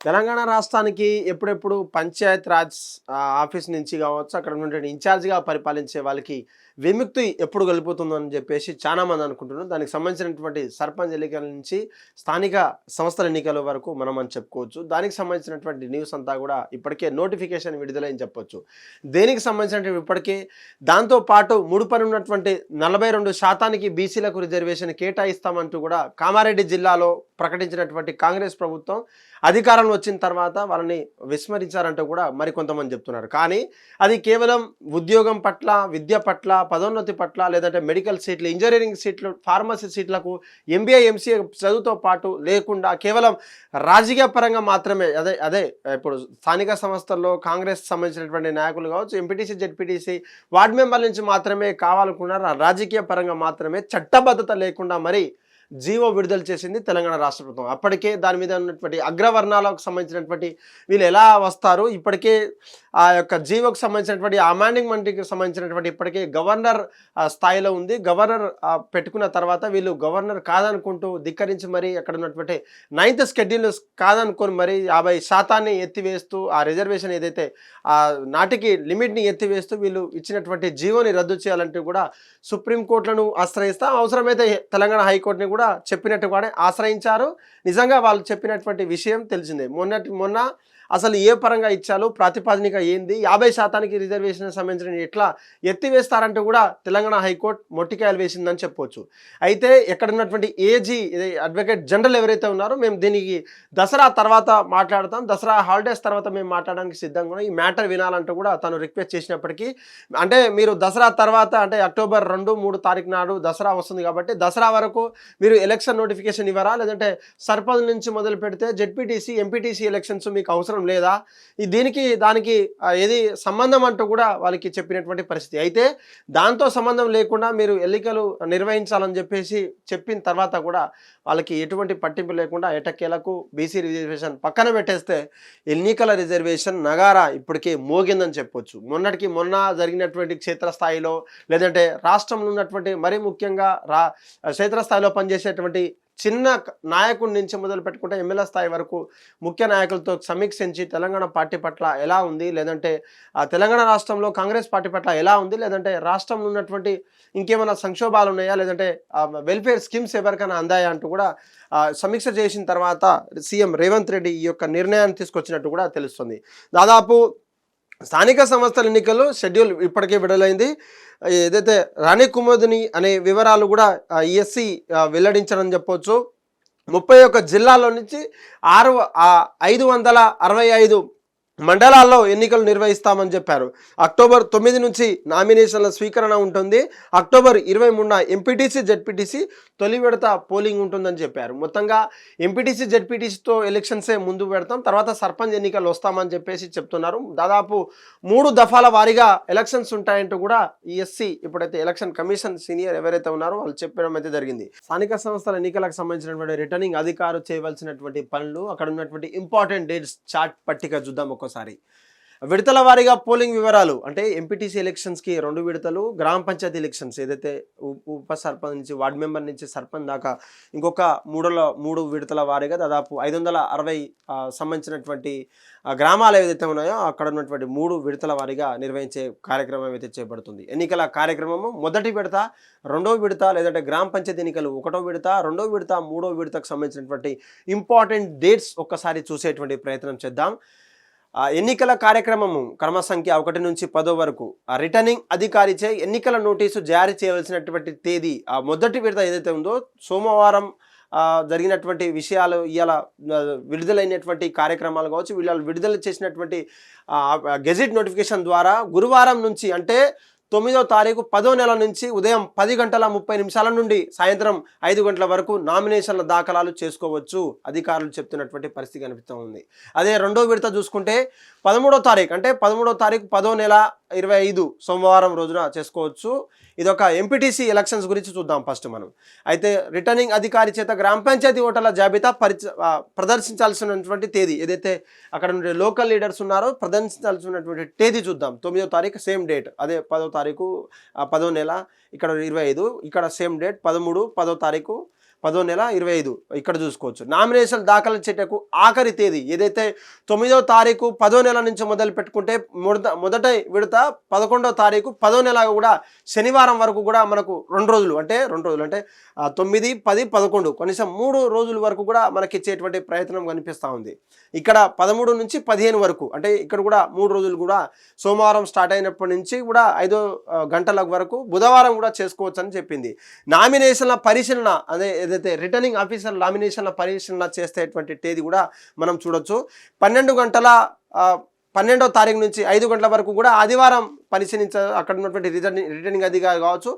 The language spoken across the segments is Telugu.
తెలంగాణ రాష్ట్రానికి ఎప్పుడెప్పుడు పంచాయత్ రాజ్ ఆఫీస్ నుంచి కావచ్చు, అక్కడ ఉన్నటువంటి ఇన్ఛార్జ్‌గా పరిపాలించే వాళ్ళకి విముక్తి ఎప్పుడు కలుగుతుందని చెప్పేసి చాలామంది అనుకుంటున్నారు. దానికి సంబంధించినటువంటి సర్పంచ్ ఎన్నికల నుంచి స్థానిక సంస్థల ఎన్నికల వరకు మనం అని చెప్పుకోవచ్చు. దానికి సంబంధించినటువంటి న్యూస్ అంతా కూడా ఇప్పటికే నోటిఫికేషన్ విడుదలైందని చెప్పొచ్చు. దేనికి సంబంధించినటువంటి ఇప్పటికే దాంతో పాటు ముడిపడి ఉన్నటువంటి 42% బీసీలకు రిజర్వేషన్ కేటాయిస్తామంటూ కూడా కామారెడ్డి జిల్లాలో ప్రకటించినటువంటి కాంగ్రెస్ ప్రభుత్వం అధికారంలో వచ్చిన తర్వాత వాళ్ళని విస్మరించారంటూ కూడా మరికొంతమంది చెప్తున్నారు. కానీ అది కేవలం ఉద్యోగం పట్ల, విద్య పట్ల, పదోన్నతి పట్ల, లేదంటే మెడికల్ సీట్లు, ఇంజనీరింగ్ సీట్లు, ఫార్మసీ సీట్లకు ఎంబీఏ, ఎంసీఏ చదువుతో పాటు లేకుండా కేవలం రాజకీయ పరంగా మాత్రమే అదే అదే ఇప్పుడు స్థానిక సంస్థల్లో కాంగ్రెస్ సంబంధించినటువంటి నాయకులు కావచ్చు, ఎంపీటీసీ, జెడ్పీటీసీ వార్డు మెంబర్ల నుంచి మాత్రమే కావాలనుకున్నారు. రాజకీయ పరంగా మాత్రమే చట్టబద్ధత లేకుండా మరి జీవో విడుదల చేసింది తెలంగాణ రాష్ట్ర ప్రభుత్వం. అప్పటికే దాని మీద ఉన్నటువంటి అగ్రవర్ణాలకు సంబంధించినటువంటి వీళ్ళు ఎలా వస్తారు, ఇప్పటికే ఆ యొక్క జీవోకు సంబంధించినటువంటి అమాండింగ్మెంట్కి సంబంధించినటువంటి ఇప్పటికే గవర్నర్ స్థాయిలో ఉంది. గవర్నర్ పెట్టుకున్న తర్వాత వీళ్ళు గవర్నర్ కాదనుకుంటూ ధిక్కరించి మరి అక్కడ ఉన్నటువంటి 9th షెడ్యూల్ కాదనుకొని మరి 50% ఎత్తివేస్తూ ఆ రిజర్వేషన్ ఏదైతే ఆ నాటికి లిమిట్ని ఎత్తివేస్తూ వీళ్ళు ఇచ్చినటువంటి జీవోని రద్దు చేయాలంటూ కూడా సుప్రీంకోర్టులను ఆశ్రయిస్తా, అవసరమైతే తెలంగాణ హైకోర్టుని కూడా చెప్పినట్టుగానే ఆశ్రయించారు. నిజంగా వాళ్ళు చెప్పినటువంటి విషయం తెలిసిందే. మొన్న అసలు ఏ పరంగా ఇచ్చారు, ప్రాతిపదిక ఏంది, 50% రిజర్వేషన్ సంబంధించిన ఎట్లా ఎత్తివేస్తారంటూ కూడా తెలంగాణ హైకోర్టు మొట్టికాయలు వేసిందని చెప్పొచ్చు. అయితే ఎక్కడ ఉన్నటువంటి ఏజీ అడ్వకేట్ జనరల్ ఎవరైతే ఉన్నారో మేము దీనికి దసరా తర్వాత మాట్లాడతాం, దసరా హాలిడేస్ తర్వాత మేము మాట్లాడడానికి సిద్ధంగా ఉన్నాం, ఈ మ్యాటర్ వినాలంటూ కూడా తను రిక్వెస్ట్ చేసినప్పటికీ అంటే మీరు దసరా తర్వాత అంటే అక్టోబర్ 2, 3 తారీఖు నాడు దసరా వస్తుంది కాబట్టి దసరా వరకు మీరు ఎలక్షన్ నోటిఫికేషన్ ఇవ్వరా, లేదంటే సర్పంచ్ నుంచి మొదలు పెడితే జెడ్పీటీసీ, ఎంపీటీసీ ఎలక్షన్స్ మీకు అవసరం లేదా, దీనికి దానికి ఏది సంబంధం అంటూ కూడా వాళ్ళకి చెప్పినటువంటి పరిస్థితి. అయితే దాంతో సంబంధం లేకుండా మీరు ఎన్నికలు నిర్వహించాలని చెప్పేసి చెప్పిన తర్వాత కూడా వాళ్ళకి ఎటువంటి పట్టింపు లేకుండా ఎటకేలకు బీసీ రిజర్వేషన్ పక్కన పెట్టేస్తే ఎన్నికల రిజర్వేషన్ నగారా ఇప్పటికే మోగిందని చెప్పొచ్చు. మొన్నటికి మొన్న జరిగినటువంటి క్షేత్రస్థాయిలో లేదంటే రాష్ట్రంలో ఉన్నటువంటి మరీ ముఖ్యంగా క్షేత్రస్థాయిలో పనిచేసేటువంటి చిన్న నాయకుడి నుంచి మొదలు పెట్టుకుంటే ఎమ్మెల్యే స్థాయి వరకు ముఖ్య నాయకులతో సమీక్షించి తెలంగాణ పార్టీ పట్ల ఎలా ఉంది, లేదంటే తెలంగాణ రాష్ట్రంలో కాంగ్రెస్ పార్టీ పట్ల ఎలా ఉంది, లేదంటే రాష్ట్రంలో ఉన్నటువంటి ఇంకేమైనా సంక్షోభాలు ఉన్నాయా, లేదంటే వెల్ఫేర్ స్కీమ్స్ ఎవరికైనా అందాయా అంటూ కూడా సమీక్ష చేసిన తర్వాత సీఎం రేవంత్ రెడ్డి ఈ యొక్క నిర్ణయాన్ని తీసుకొచ్చినట్టు కూడా తెలుస్తుంది. దాదాపు స్థానిక సంస్థల ఎన్నికలు షెడ్యూల్ ఇప్పటికే విడుదలైంది. ఏదైతే రాణి కుముదిని అనే వివరాలు కూడా ఈఎస్సీ వెల్లడించారని చెప్పొచ్చు. 31 జిల్లాల్లో నుంచి 565 మండలాల్లో ఎన్నికలు నిర్వహిస్తామని చెప్పారు. అక్టోబర్ 9 నుంచి నామినేషన్ల స్వీకరణ ఉంటుంది. అక్టోబర్ 23న ఎంపీటీసీ, జెడ్పీటీసీ తొలి విడత పోలింగ్ ఉంటుందని చెప్పారు. మొత్తంగా ఎంపీటీసీ, జెడ్పీటీసీతో ఎలక్షన్సే ముందు పెడతాం, తర్వాత సర్పంచ్ ఎన్నికలు వస్తామని చెప్పేసి చెప్తున్నారు. దాదాపు 3 దఫాల వారీగా ఎలక్షన్స్ ఉంటాయంటూ కూడా ఈఎస్సీ ఇప్పుడైతే ఎలక్షన్ కమిషన్ సీనియర్ ఎవరైతే ఉన్నారో వాళ్ళు చెప్పడం అయితే జరిగింది. స్థానిక సంస్థల ఎన్నికలకు సంబంధించినటువంటి రిటర్నింగ్ అధికారులు చేయవలసినటువంటి పనులు, అక్కడ ఉన్నటువంటి ఇంపార్టెంట్ డేట్స్ చార్ట్ పట్టిక చూద్దాం ఒకసారి. విడతల వారీగా పోలింగ్ వివరాలు అంటే ఎంపీటీసీ ఎలక్షన్స్కి 2 విడతలు, గ్రామ పంచాయతీ ఎలక్షన్స్ ఏదైతే ఉప సర్పంచ్ నుంచి వార్డు మెంబర్ నుంచి సర్పంచ్ దాకా ఇంకొక 3 విడతల వారీగా దాదాపు 560 సంబంధించినటువంటి గ్రామాలు ఏదైతే ఉన్నాయో అక్కడ ఉన్నటువంటి 3 విడతల వారీగా నిర్వహించే కార్యక్రమం అయితే చేపడుతుంది. ఎన్నికల కార్యక్రమము మొదటి విడత, 2వ విడత, లేదంటే గ్రామ పంచాయతీ ఎన్నికలు 1వ విడత, 2వ విడత, 3వ విడతకు సంబంధించినటువంటి ఇంపార్టెంట్ డేట్స్ ఒక్కసారి చూసేటువంటి ప్రయత్నం చేద్దాం. ఎన్నికల కార్యక్రమము క్రమ సంఖ్య 1 నుంచి 10 వరకు రిటర్నింగ్ అధికారిచే ఎన్నికల నోటీసు జారీ చేయవలసినటువంటి తేదీ మొదటి విడత ఏదైతే ఉందో సోమవారం జరిగినటువంటి విషయాలు ఇవాళ విడుదలైనటువంటి కార్యక్రమాలు కావచ్చు, వీళ్ళు విడుదల చేసినటువంటి గెజిట్ నోటిఫికేషన్ ద్వారా గురువారం నుంచి అంటే 9వ తారీఖు 10వ నెల నుంచి ఉదయం 10:30 నుండి సాయంత్రం 5 గంటల వరకు నామినేషన్ల దాఖలాలు చేసుకోవచ్చు అధికారులు చెప్తున్నటువంటి పరిస్థితి కనిపిస్తూ ఉంది. అదే 2వ విడత చూసుకుంటే 13వ తారీఖు అంటే 13వ తారీఖు 10వ నెల 25 సోమవారం రోజున చేసుకోవచ్చు. ఇదొక ఎంపీటీసీ ఎలక్షన్స్ గురించి చూద్దాం ఫస్ట్ మనం. అయితే రిటర్నింగ్ అధికారి చేత గ్రామ పంచాయతీ ఓటర్ల జాబితా ప్రదర్శించాల్సినటువంటి తేదీ ఏదైతే అక్కడ నుండి లోకల్ లీడర్స్ ఉన్నారో ప్రదర్శించాల్సినటువంటి తేదీ చూద్దాం. 9వ తారీఖు సేమ్ డేట్, అదే 10వ తారీఖు 10వ నెల, ఇక్కడ 25, ఇక్కడ సేమ్ డేట్ 13, 10వ తారీఖు 10వ నెల 25 ఇక్కడ చూసుకోవచ్చు. నామినేషన్ దాఖలు చేయటకు ఆఖరి తేదీ ఏదైతే 9వ తారీఖు 10వ నెల నుంచి మొదలు పెట్టుకుంటే మొదటి విడత 11వ తారీఖు 10వ నెల కూడా శనివారం వరకు కూడా మనకు 2 రోజులు అంటే 9, 10, 11 కనీసం 3 రోజుల వరకు కూడా మనకి ఇచ్చేటువంటి ప్రయత్నం కనిపిస్తూ ఉంది. ఇక్కడ 13 నుంచి 15 వరకు అంటే ఇక్కడ కూడా 3 రోజులు కూడా సోమవారం స్టార్ట్ అయినప్పటి నుంచి కూడా 5 గంటల వరకు బుధవారం కూడా చేసుకోవచ్చు అని చెప్పింది. నామినేషన్ల పరిశీలన అదే ఏదైతే రిటర్నింగ్ ఆఫీసర్ నామినేషన్ల పరిశీలన చేసేటువంటి తేదీ కూడా మనం చూడొచ్చు. 12వ తారీఖు నుంచి 5 గంటల వరకు కూడా ఆదివారం పరిశీలించ అక్కడ ఉన్నటువంటి రిటర్నింగ్ అధికారి కావచ్చు,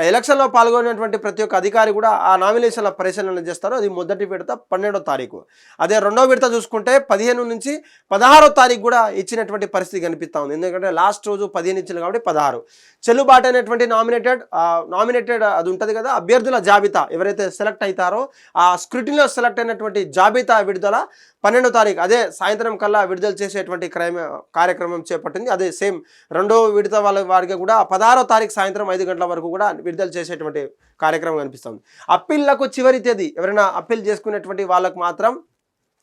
ఎలక్షన్లో పాల్గొనేటువంటి ప్రతి ఒక్క అధికారి కూడా ఆ నామినేషన్ల పరిశీలన చేస్తారు. అది మొదటి విడత 12వ తారీఖు. అదే రెండవ విడత చూసుకుంటే 15 నుంచి 16వ తారీఖు కూడా ఇచ్చినటువంటి పరిస్థితి కనిపిస్తూ ఉంది. ఎందుకంటే లాస్ట్ రోజు 15 ఇచ్చింది కాబట్టి 16 చెల్లుబాటు అయినటువంటి నామినేటెడ్ అది ఉంటుంది కదా, అభ్యర్థుల జాబితా ఎవరైతే సెలెక్ట్ అవుతారో ఆ స్క్రూటినీలో సెలెక్ట్ అయినటువంటి జాబితా విడుదల 12వ తారీఖు అదే సాయంత్రం కల్లా విడుదల చేసేటువంటి కార్యక్రమం చేపట్టింది. అదే సేమ్ రెండో విడత వారికి కూడా 16వ తారీఖు సాయంత్రం 5 గంటల వరకు కూడా విడుదల చేసేటువంటి కార్యక్రమం కనిపిస్తుంది. అప్పీళ్లకు చివరి తేదీ ఎవరైనా అప్పీల్ చేసుకునేటువంటి వాళ్ళకు మాత్రం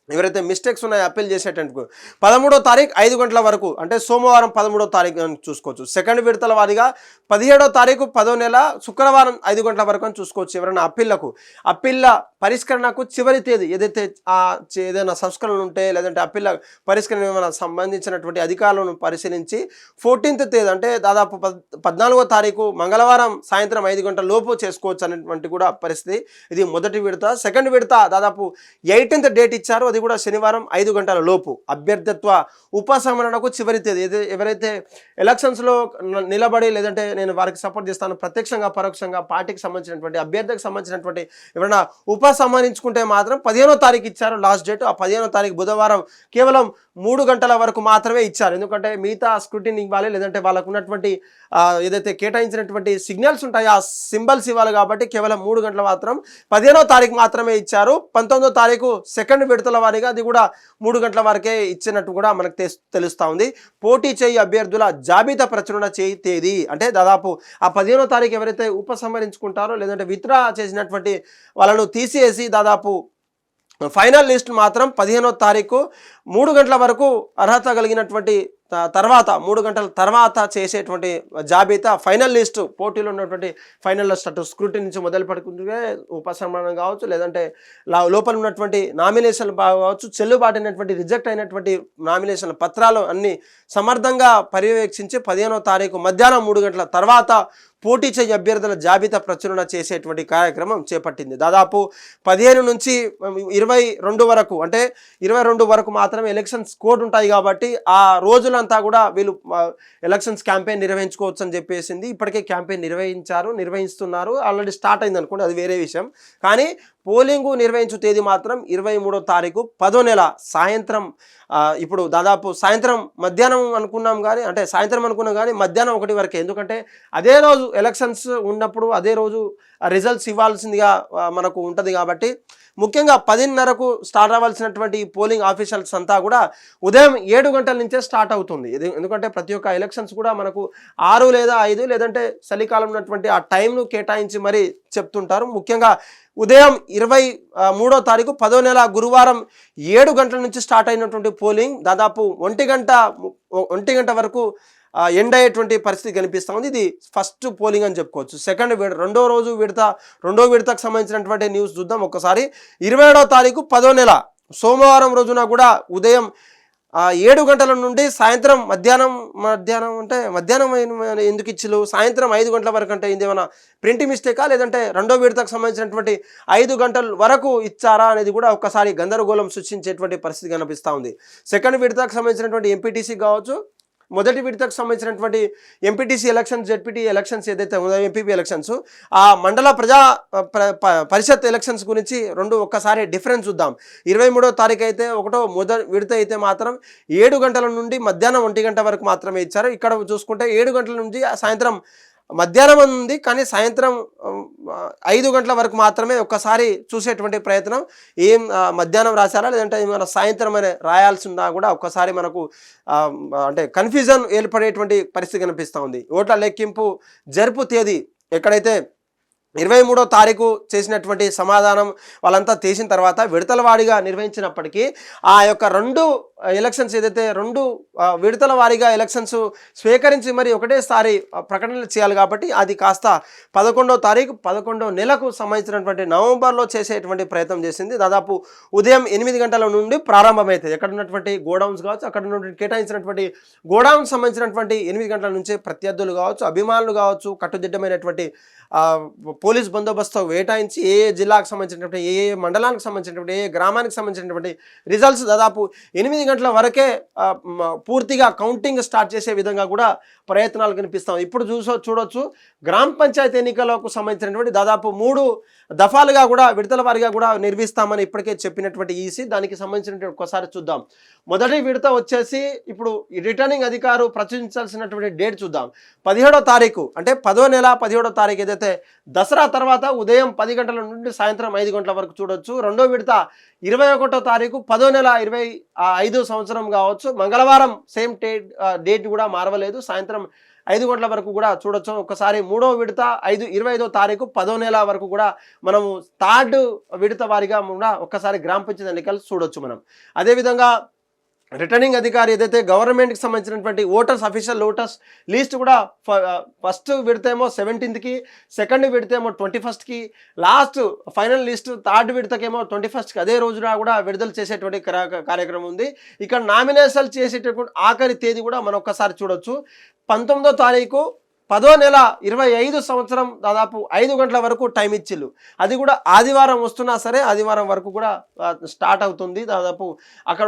ఎవరైతే మిస్టేక్స్ ఉన్నాయో అప్పీల్ చేసేటందుకు 13వ తారీఖు 5 గంటల వరకు అంటే సోమవారం 13వ తారీఖు అని చూసుకోవచ్చు. సెకండ్ విడతల వారీగా 17వ తారీఖు 10వ నెల శుక్రవారం 5 గంటల వరకు అని చూసుకోవచ్చు. ఎవరైనా అప్పీళ్ళ పరిష్కరణకు చివరి తేదీ ఏదైతే ఏదైనా సంస్కరణలు ఉంటే లేదంటే అప్పీళ్ళ పరిష్కరణ ఏమైనా సంబంధించినటువంటి అధికారులను పరిశీలించి 14th తేదీ అంటే దాదాపు 14వ తారీఖు మంగళవారం సాయంత్రం 5 గంటల లోపు చేసుకోవచ్చు అనేటువంటి కూడా పరిస్థితి. ఇది మొదటి విడత. సెకండ్ విడత దాదాపు 18th డేట్ ఇచ్చారు, అది కూడా శనివారం 5 గంటల లోపు. అభ్యర్థిత్వ ఉపసంహరణకు చివరి తేదీ ఎవరైతే ఎలక్షన్స్లో నిలబడి లేదంటే నేను వారికి సపోర్ట్ చేస్తాను ప్రత్యక్షంగా పరోక్షంగా పార్టీకి సంబంధించినటువంటి అభ్యర్థికి సంబంధించినటువంటి ఎవరైనా ఉపసంహరించుకుంటే మాత్రం 15వ తారీఖు ఇచ్చారు లాస్ట్ డేట్. ఆ 15వ తారీఖు బుధవారం కేవలం 3 గంటల వరకు మాత్రమే ఇచ్చారు. ఎందుకంటే మిగతా స్క్రూటినీ ఇవ్వాలి లేదంటే వాళ్ళకు ఉన్నటువంటి ఏదైతే కేటాయించినటువంటి సిగ్నల్స్ ఉంటాయో ఆ సింబల్స్ ఇవ్వాలి కాబట్టి కేవలం 3 గంటల మాత్రం 15వ తారీఖు మాత్రమే ఇచ్చారు. 19వ తారీఖు సెకండ్ విడతల వారీగా అది కూడా 3 గంటల వరకే ఇచ్చినట్టు కూడా మనకు తెలుస్తూ ఉంది. పోటీ చేయి అభ్యర్థుల జాబితా ప్రచురణ చేయి తేదీ అంటే దాదాపు ఆ 15వ తారీఖు ఎవరైతే ఉపసంహరించుకుంటారో లేదంటే విత్డ్రా చేసినటువంటి వాళ్ళను తీసేసి దాదాపు ఫైనల్ లిస్ట్ మాత్రం 15వ తారీఖు 3 గంటల వరకు అర్హత కలిగినటువంటి తర్వాత 3 గంటల తర్వాత చేసేటువంటి జాబితా ఫైనల్ లిస్ట్ పోటీలో ఉన్నటువంటి ఫైనల్ లిస్ట్ అటు స్క్రూటినీ నుంచి మొదలు పడుకుంటే ఉపసంహరణ కావచ్చు లేదంటే లోపల ఉన్నటువంటి నామినేషన్లు కావచ్చు చెల్లుబాటైనటువంటి రిజెక్ట్ అయినటువంటి నామినేషన్ల పత్రాలు అన్ని సమర్థంగా పర్యవేక్షించి 15వ తారీఖు మధ్యాహ్నం 3 గంటల తర్వాత పోటీ చేయ అభ్యర్థుల జాబితా ప్రచురణ చేసేటువంటి కార్యక్రమం చేపట్టింది. దాదాపు 15 నుంచి 22 వరకు అంటే 22 వరకు మాత్రమే ఎలక్షన్స్ కోడ్ ఉంటాయి కాబట్టి ఆ రోజులంతా కూడా వీళ్ళు ఎలక్షన్స్ క్యాంపెయిన్ నిర్వహించుకోవచ్చు అని చెప్పేసింది. ఇప్పటికే క్యాంపెయిన్ నిర్వహిస్తున్నారు, ఆల్రెడీ స్టార్ట్ అయింది అనుకోండి, అది వేరే విషయం. కానీ పోలింగు నిర్వహించు తేదీ మాత్రం 23వ తారీఖు 10వ నెల సాయంత్రం. ఇప్పుడు దాదాపు సాయంత్రం మధ్యాహ్నం అనుకున్నాం కానీ అంటే సాయంత్రం అనుకున్నాం కానీ మధ్యాహ్నం 1 వరకే. ఎందుకంటే అదే రోజు ఎలక్షన్స్ ఉన్నప్పుడు అదే రోజు రిజల్ట్స్ ఇవ్వాల్సిందిగా మనకు ఉంటుంది కాబట్టి ముఖ్యంగా 10:30కు స్టార్ట్ అవ్వాల్సినటువంటి పోలింగ్ ఆఫీసర్స్ అంతా కూడా ఉదయం 7 గంటల నుంచే స్టార్ట్ అవుతుంది. ఎందుకంటే ప్రతి ఒక్క ఎలక్షన్స్ కూడా మనకు 6 లేదా 5 లేదంటే చలికాలం ఉన్నటువంటి ఆ టైంను కేటాయించి మరీ చెప్తుంటారు. ముఖ్యంగా ఉదయం 23వ తారీఖు 10వ నెల గురువారం 7 గంటల నుంచి స్టార్ట్ అయినటువంటి పోలింగ్ దాదాపు 1 గంట వరకు ఎండ్ అయ్యేటువంటి పరిస్థితి కనిపిస్తూ ఉంది. ఇది ఫస్ట్ పోలింగ్ అని చెప్పుకోవచ్చు. రెండో విడతకు సంబంధించినటువంటి న్యూస్ చూద్దాం ఒక్కసారి. 27వ తారీఖు 10వ నెల సోమవారం రోజున కూడా ఉదయం 7 గంటల నుండి సాయంత్రం మధ్యాహ్నం అంటే మధ్యాహ్నం ఎందుకు ఇచ్చిలు సాయంత్రం 5 గంటల వరకు అంటే ఇదేమైనా ప్రింట్ మిస్టేకా లేదంటే రెండో విడతకు సంబంధించినటువంటి 5 గంటల వరకు ఇచ్చారా అనేది కూడా ఒక్కసారి గందరగోళం సృష్టించేటువంటి పరిస్థితి కనిపిస్తూ ఉంది. సెకండ్ విడతకు సంబంధించినటువంటి ఎంపీటీసీ కావచ్చు, మొదటి విడతకు సంబంధించినటువంటి ఎంపీటీసీ ఎలక్షన్స్ జెడ్పీటీ ఎలక్షన్స్ ఏదైతే ఉందో ఎంపీపీ ఎలక్షన్స్ ఆ మండల పరిషత్ ఎలక్షన్స్ గురించి రెండు ఒక్కసారి డిఫరెన్స్ చూద్దాం. 23వ తారీఖు అయితే మొదటి విడత అయితే మాత్రం 7 గంటల నుండి మధ్యాహ్నం 1 గంట వరకు మాత్రమే ఇచ్చారు. ఇక్కడ చూసుకుంటే 7 గంటల నుంచి సాయంత్రం మధ్యాహ్నం ఉంది కానీ సాయంత్రం 5 గంటల వరకు మాత్రమే ఒక్కసారి చూసేటువంటి ప్రయత్నం. ఏం మధ్యాహ్నం రాశారా లేదంటే ఏమైనా సాయంత్రం అనే రాయాల్సి ఉందా కూడా ఒక్కసారి మనకు అంటే కన్ఫ్యూజన్ ఏర్పడేటువంటి పరిస్థితి కనిపిస్తూ ఉంది. ఓట్ల లెక్కింపు జరుపు తేదీ ఎక్కడైతే 23వ తారీఖు చేసినటువంటి సమాధానం వాళ్ళంతా చేసిన తర్వాత విడతల వారీగా నిర్వహించినప్పటికీ ఆ యొక్క 2 ఎలక్షన్స్ ఏదైతే 2 విడతల వారీగా ఎలక్షన్స్ స్వీకరించి మరి ఒకటేసారి ప్రకటనలు చేయాలి కాబట్టి అది కాస్త 11వ తారీఖు 11వ నెలకు సంబంధించినటువంటి నవంబర్లో చేసేటువంటి ప్రయత్నం చేసింది. దాదాపు ఉదయం 8 గంటల నుండి ప్రారంభమవుతుంది. ఎక్కడ ఉన్నటువంటి గోడౌన్స్ కావచ్చు, అక్కడ ఉన్నటువంటి కేటాయించినటువంటి గోడౌన్స్ సంబంధించినటువంటి 8 గంటల నుంచే ప్రత్యర్థులు కావచ్చు, అభిమానులు కావచ్చు, కట్టుదిట్టమైనటువంటి పోలీస్ బందోబస్తు వేటాయించి ఏ జిల్లాకు సంబంధించినటువంటి ఏ మండలానికి సంబంధించినటువంటి ఏ గ్రామానికి సంబంధించినటువంటి రిజల్ట్స్ దాదాపు 8 గంటల వరకే పూర్తిగా కౌంటింగ్ స్టార్ట్ చేసే విధంగా కూడా ప్రయత్నాలు కనిపిస్తాం. ఇప్పుడు చూడొచ్చు గ్రామ పంచాయతీ ఎన్నికలకు సంబంధించినటువంటి దాదాపు 3 దఫాలుగా కూడా విడతల వారీగా కూడా నిర్వహిస్తామని ఇప్పటికే చెప్పినటువంటి ఈసీ. దానికి సంబంధించినటువంటి ఒకసారి చూద్దాం. మొదటి విడత వచ్చేసి ఇప్పుడు రిటర్నింగ్ అధికారు ప్రచురించాల్సినటువంటి డేట్ చూద్దాం. 17వ తారీఖు అంటే 10వ నెల 17వ తారీఖు ఏదైతే దసరా తర్వాత ఉదయం 10 గంటల నుండి సాయంత్రం 5 గంటల వరకు చూడొచ్చు. రెండో విడత 21వ తారీఖు 10వ నెల 25 సంవత్సరం కావచ్చు, మంగళవారం సేమ్ డేట్ కూడా మారవలేదు, సాయంత్రం 5 గంటల వరకు కూడా చూడొచ్చు. ఒకసారి మూడవ విడత 25వ తారీఖు 10వ నెల వరకు కూడా మనము థర్డ్ విడత వారిగా కూడా ఒక్కసారి గ్రామ పంచాయతీ ఎన్నికలు చూడొచ్చు మనం. అదేవిధంగా రిటర్నింగ్ అధికారి ఏదైతే గవర్నమెంట్కి సంబంధించినటువంటి అఫీషియల్ ఓటర్స్ లిస్ట్ కూడా ఫస్ట్ విడతేమో 17కి, సెకండ్ విడతేమో 21కి, లాస్ట్ ఫైనల్ లిస్ట్ థర్డ్ విడతకేమో 21కి అదే రోజున కూడా విడుదల చేసేటువంటి కార్యక్రమం ఉంది. ఇక్కడ నామినేషన్ చేసేటటువంటి ఆఖరి తేదీ కూడా మనం ఒక్కసారి చూడొచ్చు. 19వ తారీఖు 10వ నెల 25 సంవత్సరం దాదాపు 5 గంటల వరకు టైం ఇచ్చిళ్ళు. అది కూడా ఆదివారం వస్తున్నా సరే ఆదివారం వరకు కూడా స్టార్ట్ అవుతుంది. దాదాపు అక్కడ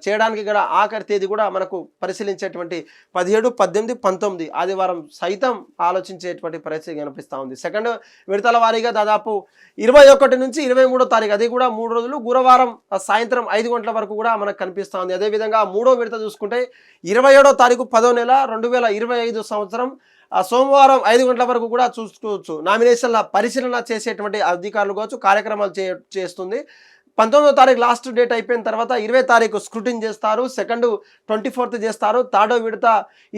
చేయడానికి కూడా ఆఖరి తేదీ కూడా మనకు పరిశీలించేటువంటి 17, 18, 19 ఆదివారం సైతం ఆలోచించేటువంటి పరిస్థితి కనిపిస్తూ ఉంది. సెకండ్ విడతల వారీగా దాదాపు 21 నుంచి 23వ తారీఖు అది కూడా 3 రోజులు గురువారం సాయంత్రం 5 గంటల వరకు కూడా మనకు కనిపిస్తూ ఉంది. అదేవిధంగా మూడో విడత చూసుకుంటే 27వ తారీఖు 10వ నెల 2025 సంవత్సరం సోమవారం 5 గంటల వరకు కూడా చూసుకోవచ్చు. నామినేషన్ల పరిశీలన చేసేటువంటి అధికారులు కావచ్చు కార్యక్రమాలు చేస్తుంది. 19వ తారీఖు లాస్ట్ డేట్ అయిపోయిన తర్వాత 20వ తారీఖు స్క్రూటిన్ చేస్తారు, సెకండ్ 24th చేస్తారు, థర్డ్ విడత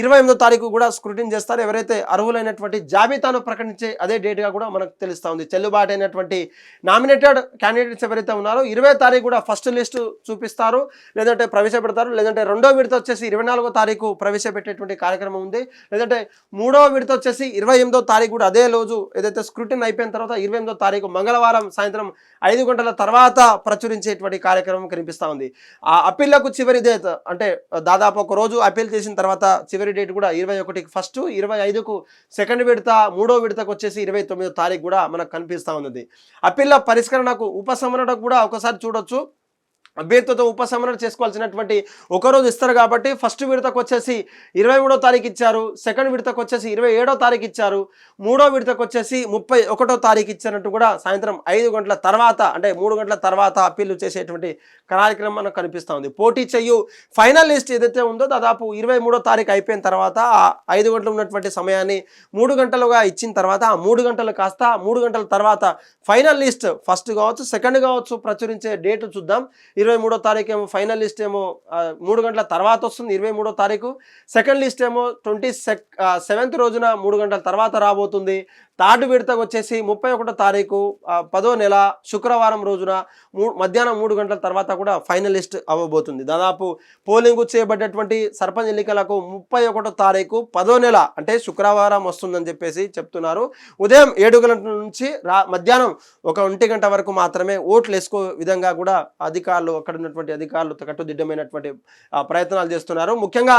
28వ తారీఖు కూడా స్క్రూటిన్ చేస్తారు. ఎవరైతే అర్హులైనటువంటి జాబితాను ప్రకటించే అదే డేట్గా కూడా మనకు తెలుస్తూ ఉంది. చెల్లుబాటు అయినటువంటి నామినేటెడ్ క్యాండిడేట్స్ ఎవరైతే ఉన్నారో 20వ తారీఖు కూడా ఫస్ట్ లిస్ట్ చూపిస్తారు, లేదంటే ప్రవేశపెడతారు, లేదంటే రెండో విడత వచ్చేసి 24వ తారీఖు ప్రవేశపెట్టేటువంటి కార్యక్రమం ఉంది, లేదంటే మూడవ విడత వచ్చేసి 28వ తారీఖు కూడా అదే రోజు ఏదైతే స్క్రూటిన్ అయిపోయిన తర్వాత 28వ తారీఖు మంగళవారం సాయంత్రం 5 గంటల తర్వాత ప్రచురించేటువంటి కార్యక్రమం కనిపిస్తూ ఉంది. ఆ అప్పీళ్లకు చివరి డేట్ అంటే దాదాపు ఒక రోజు అప్పీల్ చేసిన తర్వాత చివరి డేట్ కూడా 21కి ఫస్ట్, 25కు సెకండ్ విడత, మూడో విడతకు వచ్చేసి 29వ తారీఖు కూడా మనకు కనిపిస్తూ ఉన్నది. అప్పీళ్ల పరిష్కరణకు ఉపసంహరణకు కూడా ఒకసారి చూడొచ్చు. అభ్యర్థితో ఉపసంహరణ చేసుకోవాల్సినటువంటి ఒకరోజు ఇస్తారు కాబట్టి ఫస్ట్ విడతకు వచ్చేసి 23వ తారీఖు ఇచ్చారు, సెకండ్ విడతకు వచ్చేసి 27వ తారీఖు ఇచ్చారు, మూడో విడతకు వచ్చేసి 31వ తారీఖు ఇచ్చినట్టు కూడా సాయంత్రం 5 గంటల తర్వాత అంటే 3 గంటల తర్వాత అప్పీలు చేసేటువంటి కార్యక్రమం మనకు కనిపిస్తూ ఉంది. పోటీ చెయ్యు ఫైనల్ లిస్ట్ ఏదైతే ఉందో దాదాపు 23వ తారీఖు అయిపోయిన తర్వాత 5 గంటలు ఉన్నటువంటి సమయాన్ని 3 గంటలుగా ఇచ్చిన తర్వాత ఆ 3 గంటలు కాస్త 3 గంటల తర్వాత ఫైనల్ లిస్ట్ ఫస్ట్ కావచ్చు సెకండ్ కావచ్చు ప్రచురించే డేట్ చూద్దాం. 23వ తారీఖు ఏమో ఫైనల్ లిస్ట్ ఏమో 3 గంటల తర్వాత వస్తుంది 23వ తారీఖు, సెకండ్ లిస్ట్ ఏమో 27th రోజున 3 గంటల తర్వాత రాబోతుంది. థర్డ్ విడతకు వచ్చేసి 31వ తారీఖు 10వ నెల శుక్రవారం రోజున మధ్యాహ్నం 3 గంటల తర్వాత కూడా ఫైనల్ లిస్ట్ అవ్వబోతుంది. దాదాపు పోలింగ్ చేయబడ్డటువంటి సర్పంచ్ ఎన్నికలకు 31వ తారీఖు 10వ నెల అంటే శుక్రవారం వస్తుందని చెప్పేసి చెప్తున్నారు. ఉదయం 7 గంటల నుంచి మధ్యాహ్నం 1 గంట వరకు మాత్రమే ఓట్లు వేసుకో విధంగా కూడా అధికారులు అక్కడ ఉన్నటువంటి అధికారులు కట్టుదిట్టమైనటువంటి ప్రయత్నాలు చేస్తున్నారు. ముఖ్యంగా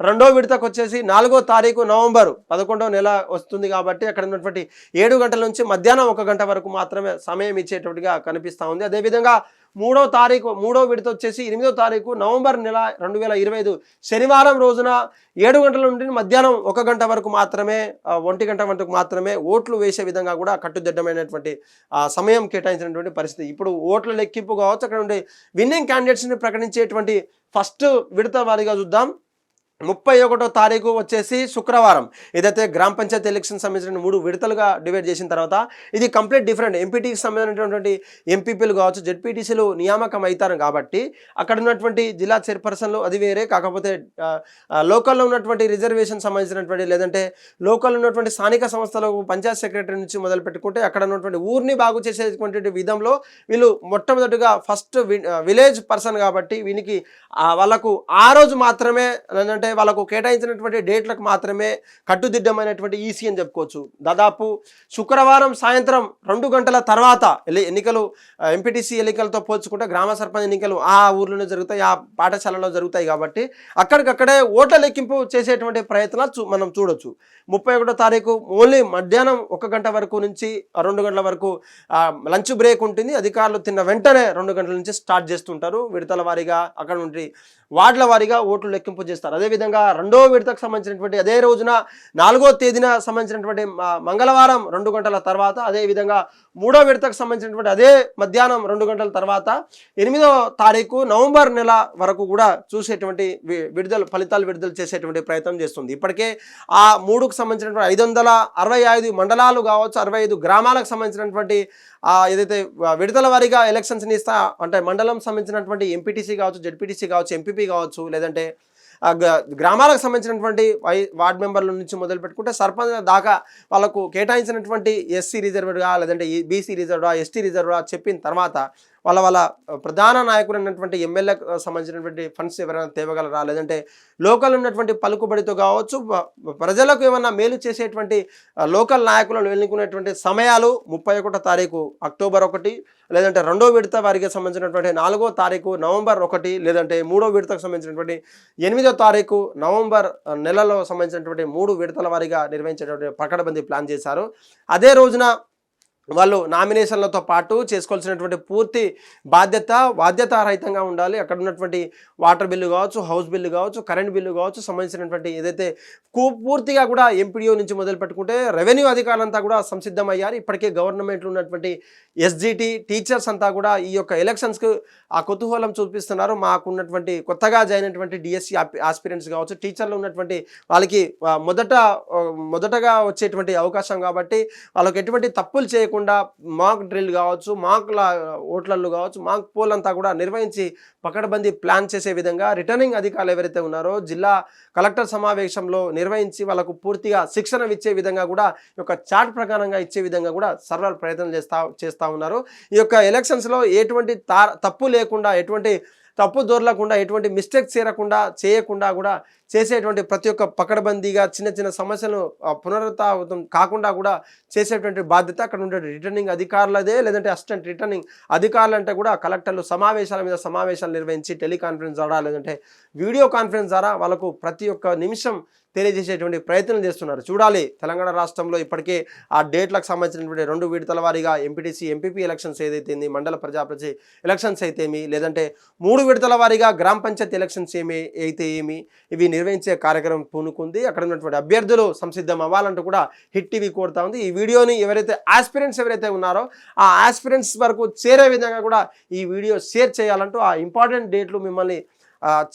రెండో విడతకు వచ్చేసి 4వ తారీఖు నవంబర్ 11వ నెల వస్తుంది కాబట్టి అక్కడ ఉన్నటువంటి 7 గంటల నుంచి మధ్యాహ్నం 1 గంట వరకు మాత్రమే సమయం ఇచ్చేటట్టుగా కనిపిస్తూ ఉంది. అదేవిధంగా మూడో విడత వచ్చేసి 8వ తారీఖు నవంబర్ నెల 2025 శనివారం రోజున 7 గంటల నుండి మధ్యాహ్నం 1 గంట వరకు మాత్రమే 1 గంట వరకు మాత్రమే ఓట్లు వేసే విధంగా కూడా కట్టుదిట్టమైనటువంటి సమయం కేటాయించినటువంటి పరిస్థితి. ఇప్పుడు ఓట్ల లెక్కింపు కావచ్చు, అక్కడ ఉండే విన్నింగ్ క్యాండిడేట్స్ని ప్రకటించేటువంటి ఫస్ట్ విడత వారీగా చూద్దాం. 31వ తారీఖు వచ్చేసి శుక్రవారం ఏదైతే గ్రామ పంచాయతీ ఎలక్షన్ సంబంధించిన 3 విడతలుగా డివైడ్ చేసిన తర్వాత ఇది కంప్లీట్ డిఫరెంట్. ఎంపీటీకి సంబంధించినటువంటి ఎంపీపీలు కావచ్చు, జెడ్పీటీసీలు నియామకం అవుతారు కాబట్టి అక్కడ ఉన్నటువంటి జిల్లా చైర్పర్సన్లు అది వేరే. కాకపోతే లోకల్లో ఉన్నటువంటి రిజర్వేషన్ సంబంధించినటువంటి లేదంటే లోకల్లో ఉన్నటువంటి స్థానిక సంస్థలకు పంచాయత్ సెక్రటరీ నుంచి మొదలు పెట్టుకుంటే అక్కడ ఉన్నటువంటి ఊరిని బాగు చేసేటువంటి విధంలో వీళ్ళు మొట్టమొదటిగా ఫస్ట్ విలేజ్ పర్సన్ కాబట్టి వీనికి వాళ్ళకు ఆ రోజు మాత్రమే లేదంటే వాళ్ళకు కేటాయించినటువంటి డేట్లకు మాత్రమే కట్టుదిట్టమైనటువంటి ఈసీ అని చెప్పుకోవచ్చు. దాదాపు శుక్రవారం సాయంత్రం 2 గంటల తర్వాత ఎన్నికలు ఎంపీటీసీ ఎన్నికలతో పోల్చుకుంటే గ్రామ సర్పంచ్ ఎన్నికలు ఆ ఊర్లోనే జరుగుతాయి, ఆ పాఠశాలలో జరుగుతాయి కాబట్టి అక్కడికక్కడే ఓట్ల లెక్కింపు చేసేటువంటి ప్రయత్నాలు మనం చూడొచ్చు. 31వ తారీఖు ఓన్లీ మధ్యాహ్నం 1 గంట వరకు నుంచి 2 గంటల వరకు లంచ్ బ్రేక్ ఉంటుంది. అధికారులు తిన్న వెంటనే 2 గంటల నుంచి స్టార్ట్ చేస్తుంటారు. విడతల వారీగా అక్కడ నుండి వార్డుల వారీగా ఓట్లు లెక్కింపు చేస్తారు. అదేవిధంగా 2వ విడతకు సంబంధించినటువంటి అదే రోజున 4వ తేదీన సంబంధించినటువంటి మంగళవారం 2 గంటల తర్వాత, అదేవిధంగా 3వ విడతకు సంబంధించినటువంటి అదే మధ్యాహ్నం 2 గంటల తర్వాత 8వ తారీఖు నవంబర్ నెల వరకు కూడా చూసేటువంటి ఫలితాలు విడుదల చేసేటువంటి ప్రయత్నం చేస్తుంది. ఇప్పటికే ఆ 3కు సంబంధించినటువంటి 565 మండలాలు కావచ్చు, 65 గ్రామాలకు సంబంధించినటువంటి ఏదైతే విడతల వారీగా ఎలక్షన్స్ని అంటే మండలం సంబంధించినటువంటి ఎంపీటీసీ కావచ్చు, జెడ్పీటీసీ కావచ్చు, ఎంపీపీ కావచ్చు, లేదంటే గ్రామాలకు సంబంధించినటువంటి వార్డ్ మెంబర్ల నుంచి మొదలు పెట్టుకుంటే సర్పంచ్ దాకా వాళ్ళకు కేటాయించినటువంటి ఎస్సీ రిజర్వ్డ్గా లేదంటే బీసీ రిజర్వ్డా, ఎస్టీ రిజర్వ్డా చెప్పిన తర్వాత వాళ్ళ ప్రధాన నాయకుడు అన్నటువంటి ఎమ్మెల్యేకు సంబంధించినటువంటి ఫండ్స్ ఎవరైనా తేవగలరా, లేదంటే లోకల్ ఉన్నటువంటి పలుకుబడితో కావచ్చు, ప్రజలకు ఏమన్నా మేలు చేసేటువంటి లోకల్ నాయకులను ఎన్నుకునేటువంటి సమయాలు 31వ తారీఖు అక్టోబర్ 1, లేదంటే 2వ విడత వారికి సంబంధించినటువంటి 4వ తారీఖు నవంబర్ 1, లేదంటే 3వ విడతకు సంబంధించినటువంటి 8వ తారీఖు నవంబర్ నెలలో సంబంధించినటువంటి 3 విడతల వారీగా నిర్వహించేటువంటి పకడ్బందీ ప్లాన్ చేశారు. అదే రోజున వాళ్ళు నామినేషన్లతో పాటు చేసుకోవాల్సినటువంటి పూర్తి బాధ్యతారహితంగా ఉండాలి. అక్కడ ఉన్నటువంటి వాటర్ బిల్లు కావచ్చు, హౌస్ బిల్లు కావచ్చు, కరెంట్ బిల్లు కావచ్చు, సంబంధించినటువంటి ఏదైతే పూర్తిగా కూడా ఎంపీడీఓ నుంచి మొదలు పెట్టుకుంటే రెవెన్యూ అధికారులంతా కూడా సంసిద్ధమయ్యారు. ఇప్పటికే గవర్నమెంట్లో ఉన్నటువంటి ఎస్జిటి టీచర్స్ అంతా కూడా ఈ యొక్క ఎలక్షన్స్కు ఆ కుతూహలం చూపిస్తున్నారు. మాకున్నటువంటి కొత్తగా జాయిన్ అయినటువంటి డిఎస్సి ఆస్పిరెంట్స్ కావచ్చు, టీచర్లు ఉన్నటువంటి వాళ్ళకి మొదటగా వచ్చేటువంటి అవకాశం కాబట్టి వాళ్ళకి ఎటువంటి తప్పులు చేయకుండా మాక్ డ్రిల్ కావచ్చు, ఓట్లల్లో కావచ్చు, మాక్ పోల్ అంతా కూడా నిర్వహించి పకడ్బందీ ప్లాన్ చేసే విధంగా రిటర్నింగ్ అధికారులు ఎవరైతే ఉన్నారో జిల్లా కలెక్టర్ సమావేశంలో నిర్వహించి వాళ్ళకు పూర్తిగా శిక్షణ ఇచ్చే విధంగా కూడా ఈ యొక్క చార్ట్ ప్రకారంగా ఇచ్చే విధంగా కూడా సర్వర్ ప్రయత్నం చేస్తూ ఉన్నారు. ఈ యొక్క ఎలక్షన్స్లో ఎటువంటి తప్పు లేకుండా, ఎటువంటి తప్పు దొరలకుండా, ఎటువంటి మిస్టేక్స్ చేయకుండా కూడా చేసేటువంటి ప్రతి ఒక్క పకడ్బందీగా చిన్న సమస్యలను పునరుత్థానం కాకుండా కూడా చేసేటువంటి బాధ్యత అక్కడ ఉండే రిటర్నింగ్ అధికారులదే, లేదంటే అసిస్టెంట్ రిటర్నింగ్ అధికారులు అంటే కూడా కలెక్టర్లు సమావేశాల మీద సమావేశాలు నిర్వహించి టెలికాన్ఫరెన్స్ ద్వారా లేదంటే వీడియో కాన్ఫరెన్స్ ద్వారా వాళ్ళకు ప్రతి ఒక్క నిమిషం తెలియజేసేటువంటి ప్రయత్నం చేస్తున్నారు. చూడాలి తెలంగాణ రాష్ట్రంలో ఇప్పటికే ఆ డేట్లకు సంబంధించినటువంటి 2 విడతల వారీగా ఎంపీటీసీ ఎంపీపీ ఎలక్షన్స్ ఏదైతే మండల ప్రజాప్రతి ఎలక్షన్స్ అయితేమి, లేదంటే 3 విడతల వారీగా గ్రామ పంచాయతీ ఎలక్షన్స్ ఏమి ఇవి నిర్వహించే కార్యక్రమం పూనుకుంది. అక్కడ ఉన్నటువంటి అభ్యర్థులు సంసిద్ధం అవ్వాలంటూ కూడా హిట్ టీవీ కోరుతా ఉంది. ఈ వీడియోని ఎవరైతే ఆస్పిరెంట్స్ ఎవరైతే ఉన్నారో ఆ ఆస్పిరెంట్స్ వరకు చేరే విధంగా కూడా ఈ వీడియో షేర్ చేయాలంటూ ఆ ఇంపార్టెంట్ డేట్లు మిమ్మల్ని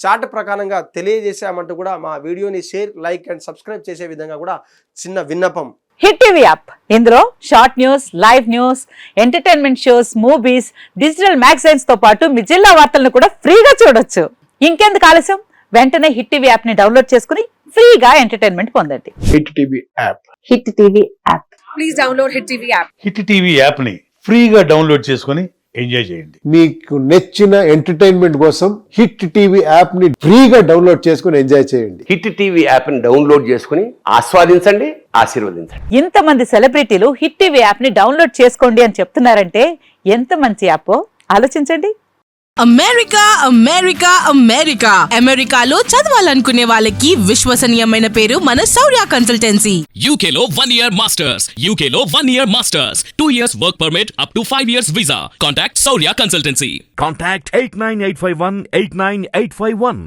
చార్ట్ ప్రకారంగా తెలియజేసామంటూ కూడా మా వీడియోని షేర్, లైక్ అండ్ సబ్స్క్రైబ్ చేసే విధంగా కూడా చిన్న విన్నపం. హిట్ టీవీ యాప్ ఇందులో short news, live news, entertainment shows, movies, digital magazines తో పాటు మీ జిల్లా వార్తలను కూడా ఫ్రీగా చూడొచ్చు. ఇంకెందుకు ఆలస్యం, వెంటనే హిట్ టీవీ యాప్ ని డౌన్లోడ్ చేసుకుని ఫ్రీగా ఎంటర్టైన్మెంట్ పొందండి. Hit TV app. Hit TV app. Please download hit TV app. Hit TV app ని ఫ్రీగా డౌన్లోడ్ చేసుకుని ఎంజాయ్ చేయండి. మీకు నచ్చిన ఎంటర్టైన్మెంట్ కోసం హిట్ టీవీ యాప్ ని ఫ్రీగా డౌన్లోడ్ చేసుకుని ఎంజాయ్ చేయండి. హిట్ టీవీ యాప్ ని డౌన్లోడ్ చేసుకుని ఆస్వాదించండి, ఆశీర్వదించండి. ఇంతమంది సెలబ్రిటీలు హిట్ టీవీ యాప్ ని డౌన్లోడ్ చేసుకోండి అని చెప్తున్నారంటే ఎంత మంచి యాప్ ఆలోచించండి. అమెరికా అమెరికా అమెరికా అమెరికాలో చదవాలనుకునే వాళ్ళకి విశ్వసనీయమైన పేరు మన శౌర్య కన్సల్టెన్సీ. UK లో 1 year masters. UK లో 1 year masters. 2 years work permit up to 5 years visa. Contact Saurya Consultancy. Contact 89851 89851.